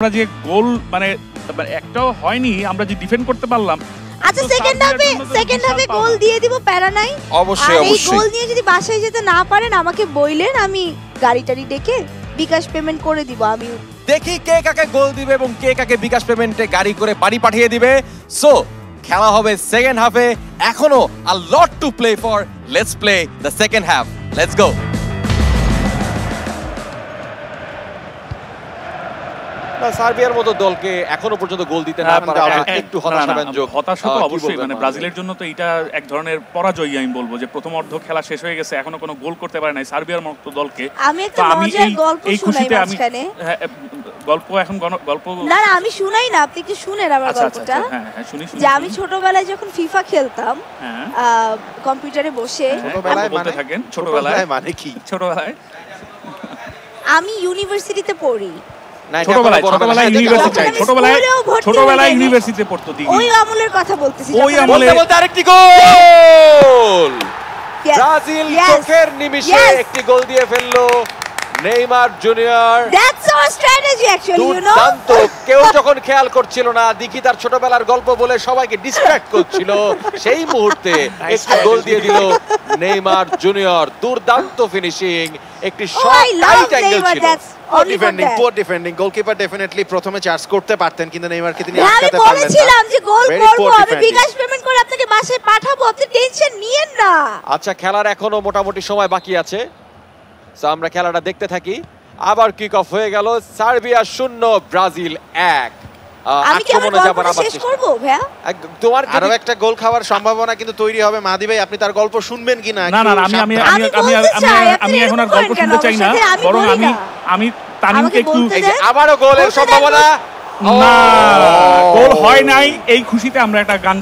আমরা যে গোল মানে একটাও হয়নি, আমরা যে ডিফেন্ড করতে পারলাম। আচ্ছা সেকেন্ড হাফে গোল দিয়ে দিব, প্যারা নাই। অবশ্যই এই গোল নিয়ে যদি বাসায় যেতে না পারেন আমাকে বইলেন, আমি গাড়ি ডেকে বিকাশ পেমেন্ট করে দিব। আমি দেখি কে কাকে গোল দিবে এবং কে কাকে বিকাশ পেমেন্টে গাড়ি করে বাড়ি পাঠিয়ে দিবে। সো খেলা হবে সেকেন্ড হাফে, এখনো a lot to play for. Let's play the second half, let's go. সার্বিয়ার মতো দলকে এখনো পর্যন্ত গোল দিতে না পারা একটু হতাশাব্যঞ্জক। হতাশা তো অবশ্যই, মানে ব্রাজিলের জন্য তো এটা এক ধরনের পরাজয় আমি বলবো, যে প্রথম অর্ধ খেলা শেষ হয়ে গেছে, এখনো কোনো গোল করতে পারে নাই সার্বিয়ার মতো দলকে। আমি একটা মজার গল্প শুনাই মাঝখানে। গল্প এখন গল্প না আমি শুনাই না, আপনি কি শুনেন আমার গল্পটা? হ্যাঁ শুনি। যে আমি ছোটবেলায় যখন ফিফা খেলতাম কম্পিউটারে বসে, ছোটবেলায় বলতে থাকেন। ছোটবেলায় মানে কি? ছোটবেলায় আমি ইউনিভার্সিটিতে পড়ি। ছোটবেলায় ইউনিভার্সিটিতে পড়তো। ওই আমলের কথা বলতেছি। ওই আমলে আরেকটি গোল, ব্রাজিল চোখের নিমিষে একটি গোল দিয়ে ফেললো Neymar Junior. That's our strategy actually, you know. দুর্দান্ত, কেউ যখন খেয়াল করছিল না, দিকি তার ছোটবেলার গল্প বলে সবাইকে ডিস্ট্রাক্ট করছিল, সেই মুহূর্তে একটি গোল দিয়ে দিল নেইমার জুনিয়র। দুর্দান্ত ফিনিশিং, একটি শট টাইট অ্যাঙ্গেল ছিল। পোর ডিফেন্ডিং গোলকিপার ডেফিনেটলি প্রথমে চার্জ করতে পারতেন, কিন্তু নেইমারকে তিনি আটকাতে পারলেন না। আমি বলেছিলাম যে গোল করব, আমি বিকাশ পেমেন্ট করে আপনাকে বাসায় পাঠাবো, আপনি টেনশন নিয়েন না। আচ্ছা, খেলার এখনো মোটামুটি সময় বাকি আছে, সো আমরা খেলাটা দেখতে থাকি। আবার কিক অফ হয়ে গেল। Serbia 0 Brazil 1। আমি কি আমার গল্পটা শেষ করব ভাইয়া? তোমার আরো একটা গোল খাওয়ার সম্ভাবনা কিন্তু তৈরি হবে। মাদি ভাই, আপনি তার গল্প শুনবেন কিনা? না আমি এখন আর গল্প শুনতে চাই না, বরং আমি তানিমকে একটু আবারও গোলের সম্ভাবনা। না, গোল হয় নাই, এই খুশিতে আমরা একটা গান